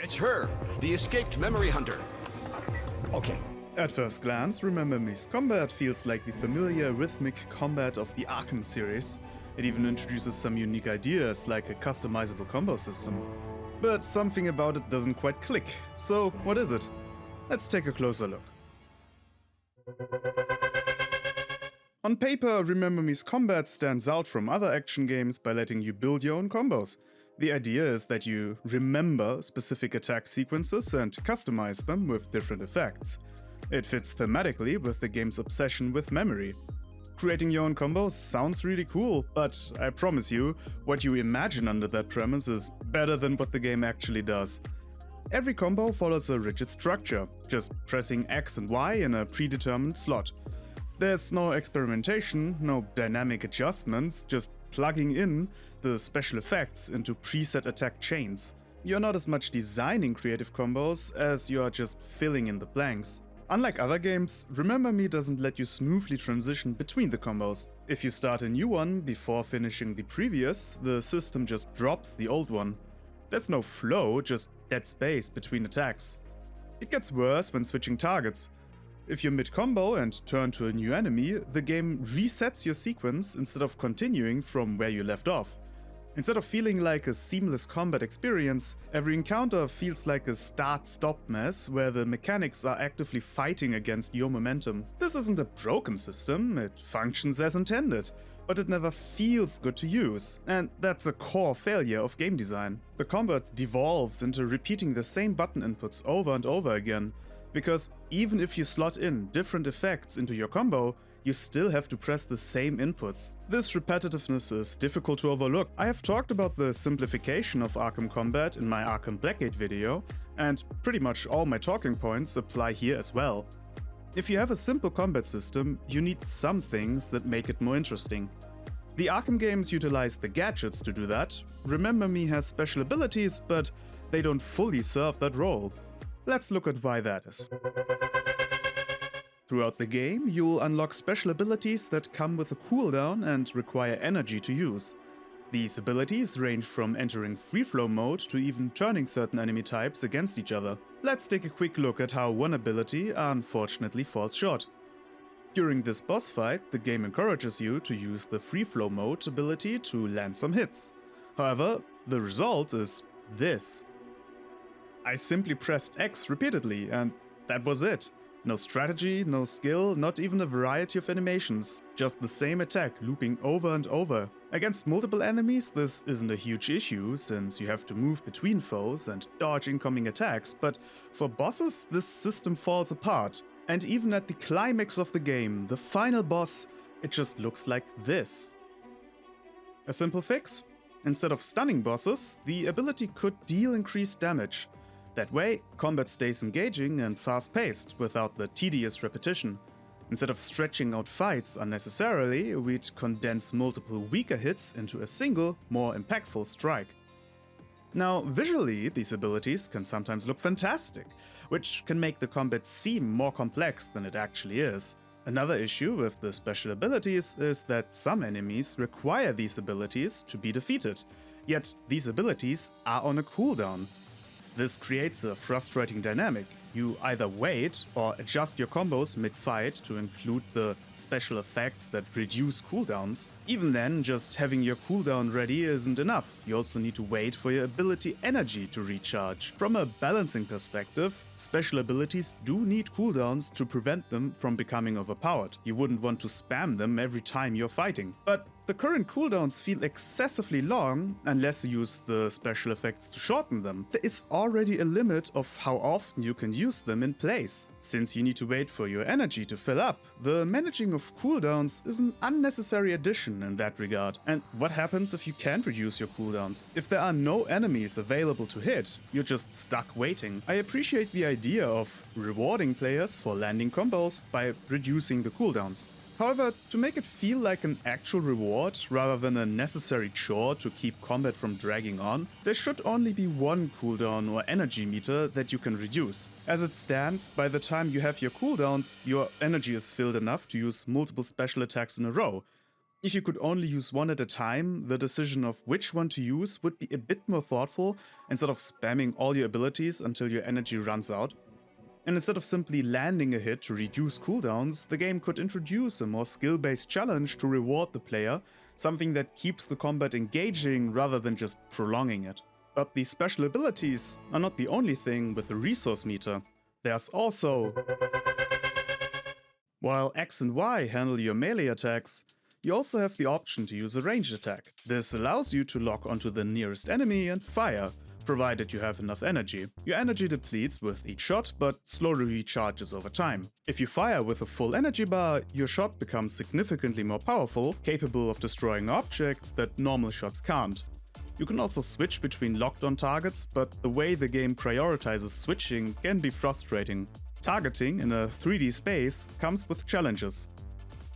It's her, the escaped memory hunter. Okay. At first glance, Remember Me's combat feels like the familiar rhythmic combat of the Arkham series. It even introduces some unique ideas like a customizable combo system. But something about it doesn't quite click. So, what is it? Let's take a closer look. On paper, Remember Me's combat stands out from other action games by letting you build your own combos. The idea is that you remember specific attack sequences and customize them with different effects. It fits thematically with the game's obsession with memory. Creating your own combos sounds really cool, but I promise you, what you imagine under that premise is better than what the game actually does. Every combo follows a rigid structure, just pressing X and Y in a predetermined slot. There's no experimentation, no dynamic adjustments, just plugging in the special effects into preset attack chains. You're not as much designing creative combos as you are just filling in the blanks. Unlike other games, Remember Me doesn't let you smoothly transition between the combos. If you start a new one before finishing the previous, the system just drops the old one. There's no flow, just dead space between attacks. It gets worse when switching targets. If you're mid-combo and turn to a new enemy, the game resets your sequence instead of continuing from where you left off. Instead of feeling like a seamless combat experience, every encounter feels like a start-stop mess where the mechanics are actively fighting against your momentum. This isn't a broken system, it functions as intended, but it never feels good to use, and that's a core failure of game design. The combat devolves into repeating the same button inputs over and over again, because even if you slot in different effects into your combo, you still have to press the same inputs. This repetitiveness is difficult to overlook. I have talked about the simplification of Arkham combat in my Arkham Blackgate video, and pretty much all my talking points apply here as well. If you have a simple combat system, you need some things that make it more interesting. The Arkham games utilize the gadgets to do that. Remember Me has special abilities, but they don't fully serve that role. Let's look at why that is. Throughout the game, you'll unlock special abilities that come with a cooldown and require energy to use. These abilities range from entering free-flow mode to even turning certain enemy types against each other. Let's take a quick look at how one ability unfortunately falls short. During this boss fight, the game encourages you to use the free-flow mode ability to land some hits. However, the result is this. I simply pressed X repeatedly, and that was it. No strategy, no skill, not even a variety of animations, just the same attack looping over and over. Against multiple enemies, this isn't a huge issue, since you have to move between foes and dodge incoming attacks, but for bosses, this system falls apart. And even at the climax of the game, the final boss, it just looks like this. A simple fix? Instead of stunning bosses, the ability could deal increased damage. That way, combat stays engaging and fast-paced without the tedious repetition. Instead of stretching out fights unnecessarily, we'd condense multiple weaker hits into a single, more impactful strike. Now, visually, these abilities can sometimes look fantastic, which can make the combat seem more complex than it actually is. Another issue with the special abilities is that some enemies require these abilities to be defeated, yet these abilities are on a cooldown. This creates a frustrating dynamic. You either wait or adjust your combos mid-fight to include the special effects that reduce cooldowns. Even then, just having your cooldown ready isn't enough. You also need to wait for your ability energy to recharge. From a balancing perspective, special abilities do need cooldowns to prevent them from becoming overpowered. You wouldn't want to spam them every time you're fighting. But the current cooldowns feel excessively long unless you use the special effects to shorten them. There is already a limit of how often you can use them in place. Since you need to wait for your energy to fill up, the managing of cooldowns is an unnecessary addition in that regard. And what happens if you can't reduce your cooldowns? If there are no enemies available to hit, you're just stuck waiting. I appreciate the idea of rewarding players for landing combos by reducing the cooldowns. However, to make it feel like an actual reward rather than a necessary chore to keep combat from dragging on, there should only be one cooldown or energy meter that you can reduce. As it stands, by the time you have your cooldowns, your energy is filled enough to use multiple special attacks in a row. If you could only use one at a time, the decision of which one to use would be a bit more thoughtful instead of spamming all your abilities until your energy runs out. And instead of simply landing a hit to reduce cooldowns, the game could introduce a more skill-based challenge to reward the player, something that keeps the combat engaging rather than just prolonging it. But these special abilities are not the only thing with the resource meter. There's also... While X and Y handle your melee attacks, you also have the option to use a ranged attack. This allows you to lock onto the nearest enemy and fire, provided you have enough energy. Your energy depletes with each shot, but slowly recharges over time. If you fire with a full energy bar, your shot becomes significantly more powerful, capable of destroying objects that normal shots can't. You can also switch between locked-on targets, but the way the game prioritizes switching can be frustrating. Targeting in a 3D space comes with challenges.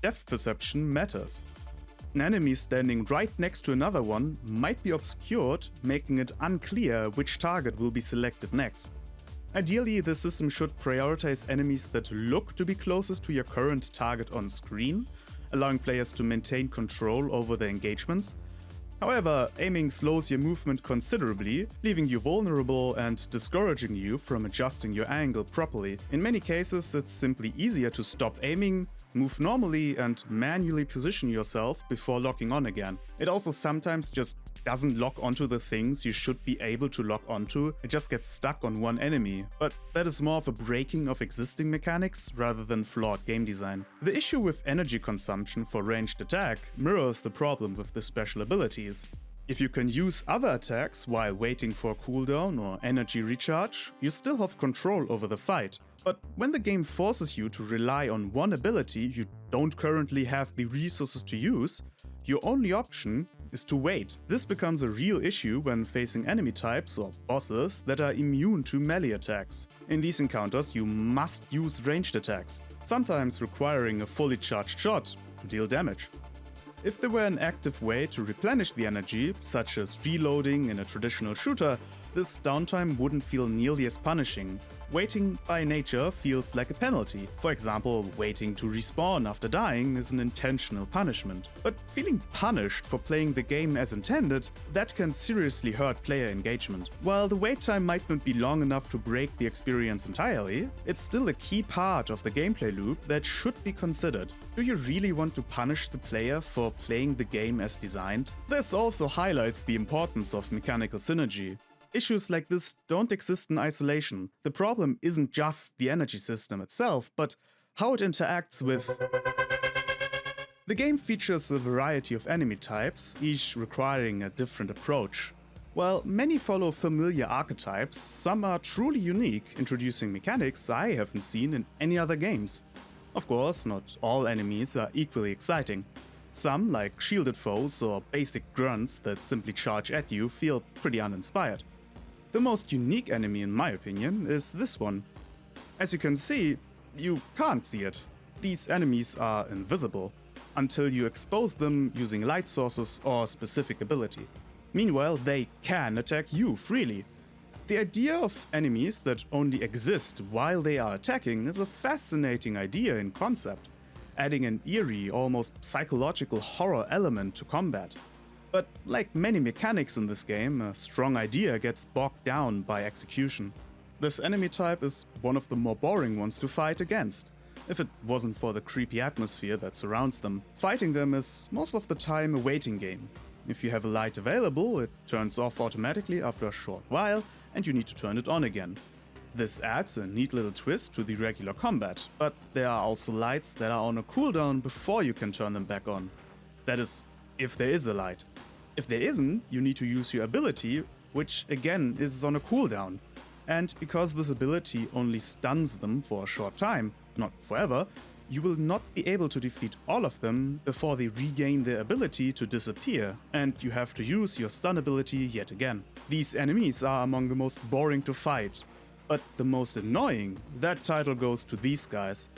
Depth perception matters. An enemy standing right next to another one might be obscured, making it unclear which target will be selected next. Ideally, the system should prioritize enemies that look to be closest to your current target on screen, allowing players to maintain control over their engagements. However, aiming slows your movement considerably, leaving you vulnerable and discouraging you from adjusting your angle properly. In many cases, it's simply easier to stop aiming, move normally, and manually position yourself before locking on again. It also sometimes just doesn't lock onto the things you should be able to lock onto, it just gets stuck on one enemy, but that is more of a breaking of existing mechanics rather than flawed game design. The issue with energy consumption for ranged attack mirrors the problem with the special abilities. If you can use other attacks while waiting for cooldown or energy recharge, you still have control over the fight. But when the game forces you to rely on one ability you don't currently have the resources to use, your only option is to wait. This becomes a real issue when facing enemy types or bosses that are immune to melee attacks. In these encounters, you must use ranged attacks, sometimes requiring a fully charged shot to deal damage. If there were an active way to replenish the energy, such as reloading in a traditional shooter, this downtime wouldn't feel nearly as punishing. Waiting by nature feels like a penalty. For example, waiting to respawn after dying is an intentional punishment. But feeling punished for playing the game as intended, that can seriously hurt player engagement. While the wait time might not be long enough to break the experience entirely, it's still a key part of the gameplay loop that should be considered. Do you really want to punish the player for playing the game as designed? This also highlights the importance of mechanical synergy. Issues like this don't exist in isolation. The problem isn't just the energy system itself, but how it interacts with... The game features a variety of enemy types, each requiring a different approach. While many follow familiar archetypes, some are truly unique, introducing mechanics I haven't seen in any other games. Of course, not all enemies are equally exciting. Some, like shielded foes or basic grunts that simply charge at you, feel pretty uninspired. The most unique enemy, in my opinion, is this one. As you can see, you can't see it. These enemies are invisible, until you expose them using light sources or specific ability. Meanwhile, they can attack you freely. The idea of enemies that only exist while they are attacking is a fascinating idea in concept, adding an eerie, almost psychological horror element to combat. But like many mechanics in this game, a strong idea gets bogged down by execution. This enemy type is one of the more boring ones to fight against, if it wasn't for the creepy atmosphere that surrounds them. Fighting them is most of the time a waiting game. If you have a light available, it turns off automatically after a short while, and you need to turn it on again. This adds a neat little twist to the regular combat, but there are also lights that are on a cooldown before you can turn them back on. That is, if there is a light. If there isn't, you need to use your ability, which again is on a cooldown. And because this ability only stuns them for a short time, not forever, you will not be able to defeat all of them before they regain their ability to disappear, and you have to use your stun ability yet again. These enemies are among the most boring to fight, but the most annoying, that title goes to these guys.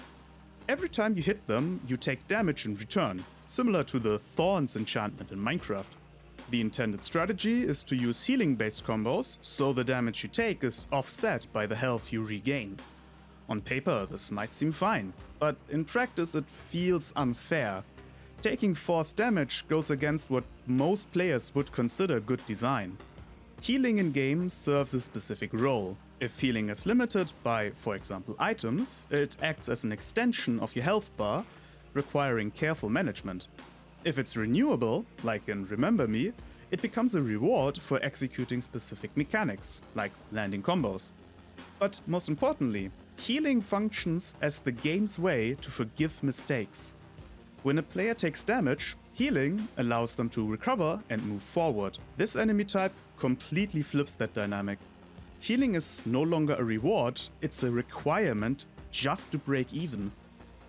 Every time you hit them, you take damage in return, similar to the Thorns enchantment in Minecraft. The intended strategy is to use healing-based combos, so the damage you take is offset by the health you regain. On paper, this might seem fine, but in practice it feels unfair. Taking force damage goes against what most players would consider good design. Healing in games serves a specific role. If healing is limited by, for example, items, it acts as an extension of your health bar, requiring careful management. If it's renewable, like in Remember Me, it becomes a reward for executing specific mechanics, like landing combos. But most importantly, healing functions as the game's way to forgive mistakes. When a player takes damage, healing allows them to recover and move forward. This enemy type completely flips that dynamic. Healing is no longer a reward, it's a requirement just to break even.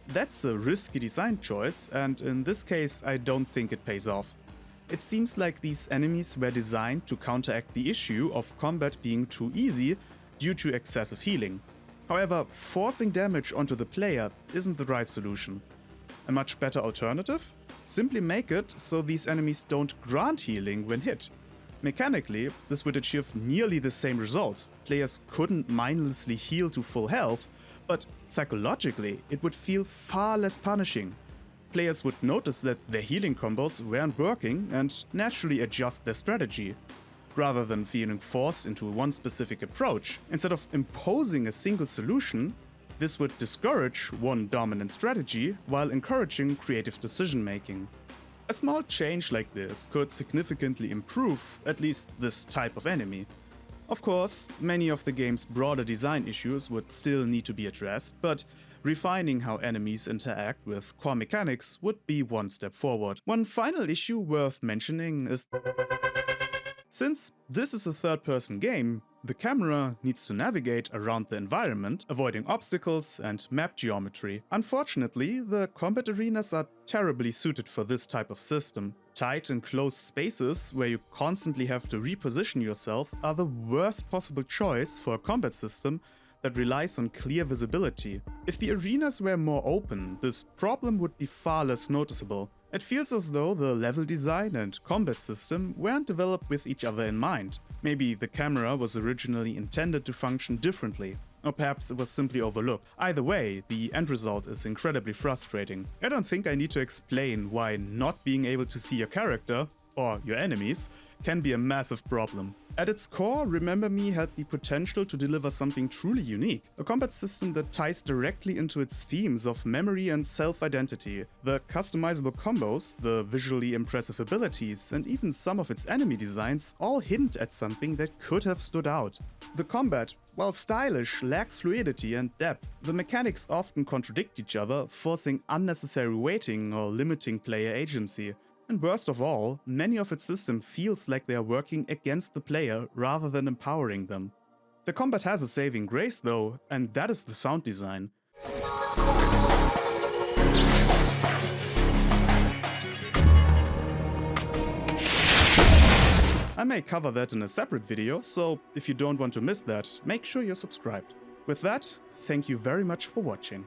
That's a risky design choice, and in this case I don't think it pays off. It seems like these enemies were designed to counteract the issue of combat being too easy due to excessive healing. However, forcing damage onto the player isn't the right solution. A much better alternative? Simply make it so these enemies don't grant healing when hit. Mechanically, this would achieve nearly the same result. Players couldn't mindlessly heal to full health, but psychologically it would feel far less punishing. Players would notice that their healing combos weren't working and naturally adjust their strategy. Rather than feeling forced into one specific approach, instead of imposing a single solution, this would discourage one dominant strategy while encouraging creative decision-making. A small change like this could significantly improve at least this type of enemy. Of course, many of the game's broader design issues would still need to be addressed, but refining how enemies interact with core mechanics would be one step forward. One final issue worth mentioning is since this is a third-person game, the camera needs to navigate around the environment, avoiding obstacles and map geometry. Unfortunately, the combat arenas are terribly suited for this type of system. Tight and closed spaces where you constantly have to reposition yourself are the worst possible choice for a combat system that relies on clear visibility. If the arenas were more open, this problem would be far less noticeable. It feels as though the level design and combat system weren't developed with each other in mind. Maybe the camera was originally intended to function differently, or perhaps it was simply overlooked. Either way, the end result is incredibly frustrating. I don't think I need to explain why not being able to see your character, or your enemies, can be a massive problem. At its core, Remember Me had the potential to deliver something truly unique, a combat system that ties directly into its themes of memory and self-identity. The customizable combos, the visually impressive abilities, and even some of its enemy designs all hint at something that could have stood out. The combat, while stylish, lacks fluidity and depth. The mechanics often contradict each other, forcing unnecessary waiting or limiting player agency. And worst of all, many of its system feels like they are working against the player rather than empowering them. The combat has a saving grace though, and that is the sound design. I may cover that in a separate video, so if you don't want to miss that, make sure you're subscribed. With that, thank you very much for watching.